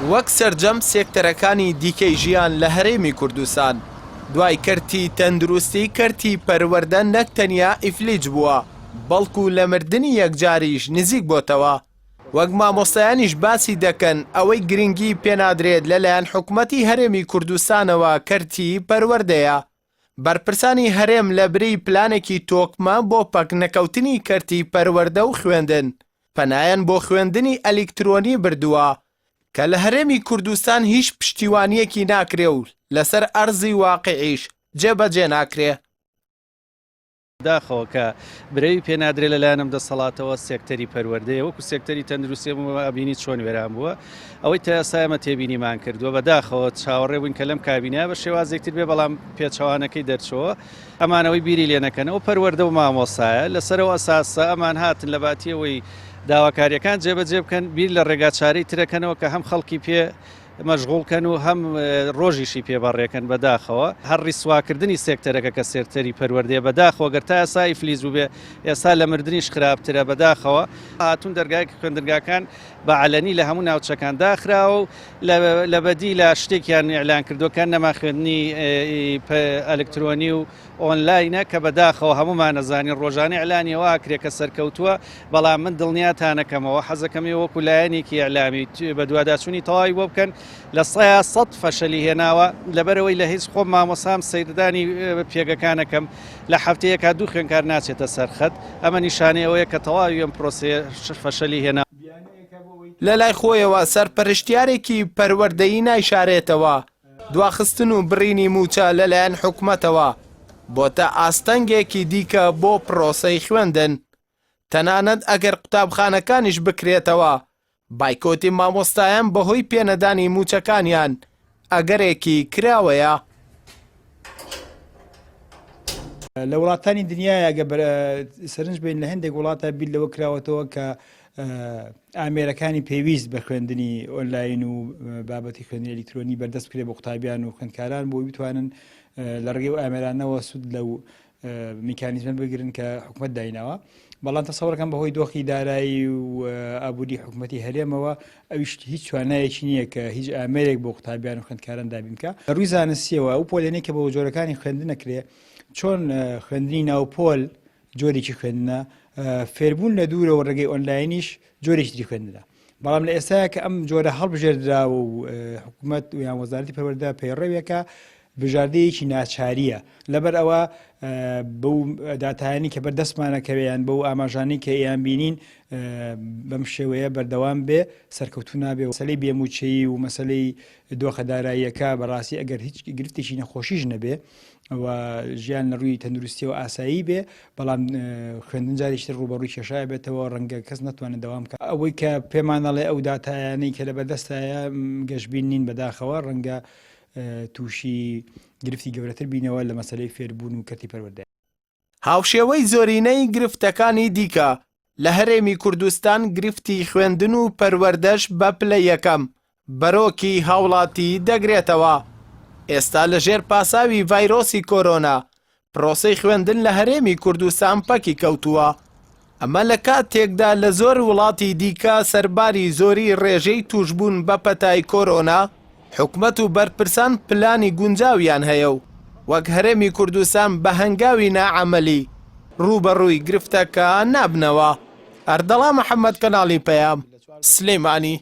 وەک سەرجەم سێکتەرەکانی دیکەی ژیان لە هەرێمی کوردستان دوای کەرتی تەندروستی کەرتی پەروەردە نەک تەنیا ئیفلیج بووە بەڵکو لە مردنی یەکجاریش نزیک بۆتەوە. وەک مامۆستایانیش باسی دەکەن ئەوەی گرنگی پێنادرێت لەلایەن حکومەتی هەرێمی کوردستانەوە کەرتی پەروەردەیە. بەرپرسانی هەرێم لە بری پلانێکی تۆکمە بۆ پەک نەکەوتنی کەرتی پەروەردە و خوێندن پەنایەن بۆ خوێندنی ئەلیکترۆنی بردووە کە لە هەرێمی کوردستان هیچ پشتیوانیەکی ناکرێ و لەسەر ئەرزی واقعیش جێبەجێ ناکرێ. داخەوە کە برەوی پێنادرێت لەلایەنم دەسەڵاتەوە سێکتەری پەروەردەیە وەکو سێکتەری تەندروستی بینی چۆن وێران بووە ئەوەی تا ئێستا تێبینیمان کردووە بەداخەوە چاوەڕێ بووین کە لەم کابینە بە شێوازێکتر بێ بەڵام پێچەوانەکەی دەرچەوە ئەمانەوەی بیری لێ نەکەنەوە پەروەردە و مامۆسایە لەسەرەوە ئەساسە ئەمان هاتن لە باتیەوەی داواکاریەکان جێبەجێ بکەن بیر لە ڕێگا چارەی ترەکەنەوە کە هەم خەڵکی پێ مەشغوڵکەن و هەم ڕۆژیشی پێبەڕێکن بەداخەوە هەڕی سواکردنی سێکتەرەکە کە سێکتەری پەروەردەیە بەداخەوە گەر تا ئێستا ئیفلیج بووبێ ئێستا لە مردنیش خراپترە بەداخەوە هاتوون دەرگای خوێندنگاکان بە عەلەنی لە هەموو ناوچەکان داخراوە و لە بەدی لە شتێکیان ئیعلان کردووەکان نەما خوێندنی ئەلکترۆنی و ئۆنلاینە کە بەداخەوە هەمومان نەزانین ڕۆژانەی ئیعلانی واکرێ کە سەرکەوتووە بەڵام من دڵنیاتانەکەمەوە حەزەکەمی وەکو لایەنێکی ئیعلامی بە دوواداچوونی تەواوی بۆ بکەن لە 100 فەشەلی هێناوە لەبەرەوەی لە هیچ خۆم مامۆسام سەیردانی پێگەکانەکەم لە هەفتەیەکە دوو خوێندکار ناچێتە سەرخەت ئەمە نیشانەیەوەیە کە تەواوی ئەم پرۆسێ فەشەلی هێنا. لە لای خۆیەوە سەرپەرشتیارێکی پەروەردەیی نایشارێتەوە دواخستن و بڕینی موچە لەلایەن حکومەتەوە بۆتە ئاستەنگێکی دیکە بۆ پرۆسەی خوێندن تەنانەت ئەگەر قوتابخانەکانیش بکرێتەوە بایکۆتی مامۆستایان بەهۆی پێنەدانی موچەکانیان ئەگەرێکی کراوەیە. لە وڵاتانی دنیای ئەگە سەرنج بین لە هەندێک وڵاتە بیل لەوە کراوەتەوە کە ئامێرەکانی پێویست بە خوێندنی ئۆنلاین و بابەتی خوێندنی ئەلیکترۆنی بەردەست بکرێت بۆ قوتابیان و خوێندکاران بۆ بتوانن لە ڕێگەی و ئامێرانەوە سود لەو میکانیزمە بگرن کە حکومەت دایناوە. بەڵام تەسەوڕەکەم بەهۆی دۆخی دارایی و ئابووری حکومەتی هەرێمەوە ئەویش هیچ توانایەکی نییە کە هیچ ئامێرێک بۆ قوتابیان و خوێندکاران دابین بکە. ڕووی زانستیەوە ئەو پۆلێنەی کە بۆ جۆرەکانی خوێندن نەکرێ چۆن خوێندنی ناوپۆل جۆرێکی خوێندنە فێربوون لە دوورەوە ڕێگەی ئۆنلاینیش جۆرێکی تری خوێندنە. بەڵام لە ئێستاە کە ئەم جۆرە هەڵبژێردراوە و حکومەت و یان وەزارەتی پەروەردە پەیڕەوێکە بژاردەیەکی ناچاریە لەبەر ئەوە بەو داتایانی کە بەردەستمانەکەوێیان بەو ئاماژانەی کە ئیان بینین بەم شێوەیە بەردەوام بێ سەرکەوتو نابێ. مەسەلەی بێموچەیی و مەسەلەی دۆخە داراییەکە بەڕاستی ئەگەر هیچ گرفتێکی نەخۆشیش نەبێ و ژیان لە ڕووی تەندروستی و ئاسایی بێ بەڵام خوێندن جاریشتر ڕوبەڕووی کێشایە بێتەوە ڕەنگە کەس ناتوانێت دەوام بکە. ئەوەی کە پێمانەڵێ ئەو داتایانەی کە لە بەردەستایە گەشتبین نین بەداخەوە ڕەنگە تووشی گرفتی گەورەتر بینەوە لە مەسەلەی فێربوون و کەرتی پەروەردە. هاوشێوەی زۆرینەی گرفتەکانی دیکە لە هەرێمی کوردستان گرفتی خوێندن و پەروەردەش بە پلە یەکەم بەرۆکی هاوڵاتی دەگرێتەوە. ئێستا لەژێر پاساوی ڤایرۆسی کۆرۆنا پرۆسەی خوێندن لە هەرێمی کوردستان پەکی کەوتووە. ئەمە لە کاتێکدا لە زۆر وڵاتی دیکە سەرباری زۆری ڕێژەی توشبوون بە پەتای کۆرۆنا حکومەت و بەرپرسان پلانی گونجاویان هەیە و وەک هەرێمی کوردستان بە هەنگاوی نائەمەلی ڕوبەڕووی گرفتەکە نابنەوە. ئەردەڵا محەممەد کەناڵی پەیام سلێمانی.